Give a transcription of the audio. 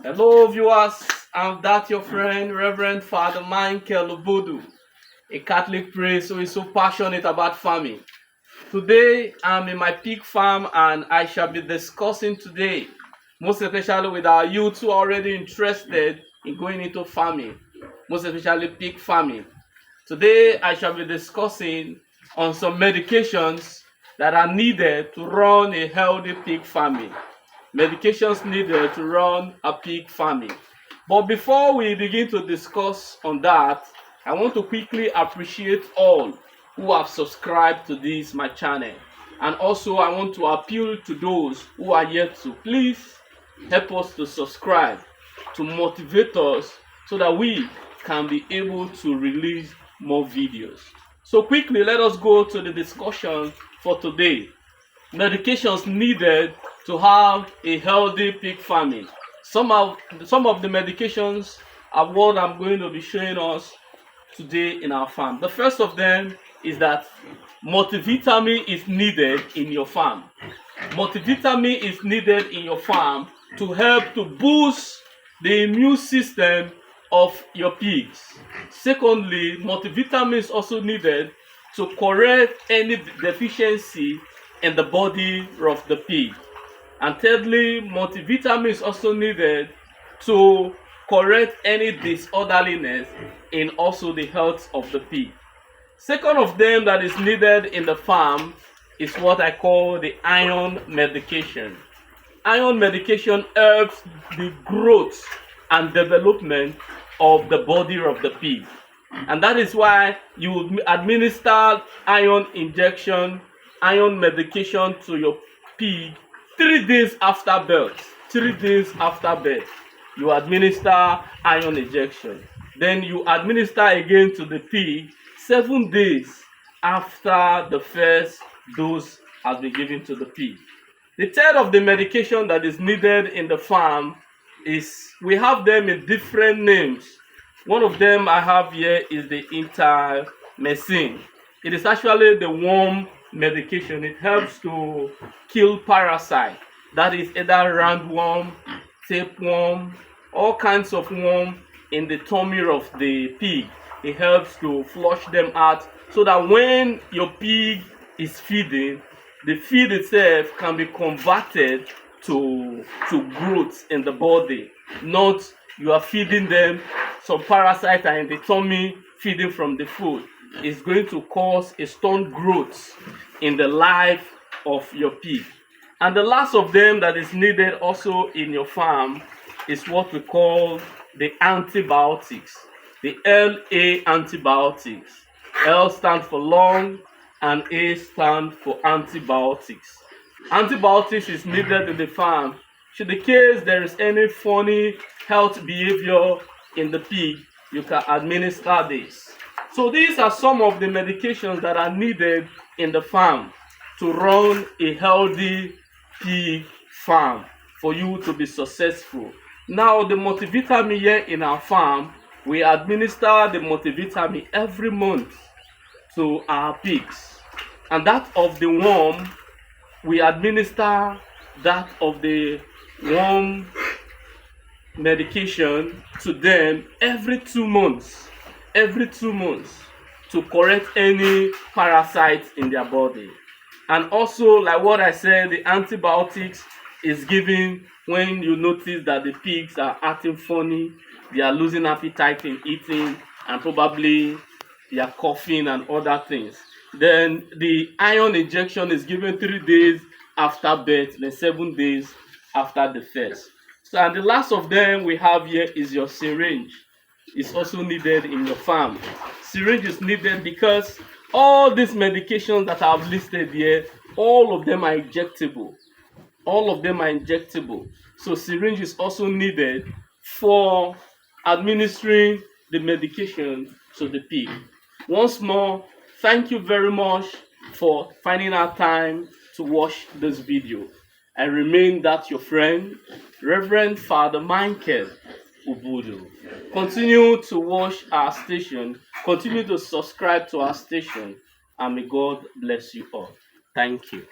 Hello, viewers. I'm that your friend, Reverend Father Michael Obudu, a Catholic priest who is so passionate about farming. Today, I'm in my pig farm and I shall be discussing today, most especially with our youth who are already interested in going into farming, most especially pig farming. Today, I shall be discussing on some medications that are needed to run a healthy pig farming. Medications needed to run a pig farming. But before we begin to discuss on that, I want to quickly appreciate all who have subscribed to this my channel. And also I want to appeal to those who are yet to. Please help us to subscribe to motivate us so that we can be able to release more videos. So quickly, let us go to the discussion for today. Medications needed to have a healthy pig farming. Some of the medications are what I'm going to be showing us today in our farm. The first of them is that multivitamin is needed in your farm. Multivitamin is needed in your farm to help to boost the immune system of your pigs. Secondly, multivitamin is also needed to correct any deficiency in the body of the pig. And thirdly, multivitamin is also needed to correct any disorderliness in also the health of the pig. Second of them that is needed in the farm is what I call the iron medication. Iron medication helps the growth and development of the body of the pig. And that is why you administer iron injection, iron medication to your pig 3 days after birth. 3 days after birth, you administer iron injection. Then you administer again to the pig 7 days after the first dose has been given to the pig. The third of the medication that is needed in the farm is, we have them in different names. One of them I have here is the intermecin. It is actually the worm medication. It helps to kill parasite. That is either roundworm, tapeworm, all kinds of worm in the tummy of the pig. It helps to flush them out so that when your pig is feeding, the feed itself can be converted to growth in the body. Not you are feeding them, some parasites are in the tummy feeding from the food. It's going to cause a stunt growth in the life of your pig. And the last of them that is needed also in your farm is what we call the antibiotics. The LA antibiotics. L stands for long and A stands for antibiotics. Antibiotics is needed in the farm. Should the case there is any funny health behavior in the pig, you can administer this. So these are some of the medications that are needed in the farm to run a healthy pig farm for you to be successful. Now the multivitamin here in our farm, we administer the multivitamin every month to our pigs. And that of the worm, we administer that of the worm medication to them every 2 months. Every 2 months, to correct any parasites in their body. And also, like what I said, the antibiotics is given when you notice that the pigs are acting funny, they are losing appetite in eating, and probably they are coughing and other things. Then the iron injection is given 3 days after birth, then 7 days after the first. So, and the last of them we have here is your syringe. Is also needed in your farm. Syringe is needed because all these medications that I've listed here, all of them are injectable. All of them are injectable. So syringe is also needed for administering the medication to the pig. Once more, thank you very much for finding out time to watch this video. I remain that your friend, Reverend Father Michael Obudu. Continue to watch our station, continue to subscribe to our station, and may God bless you all. Thank you.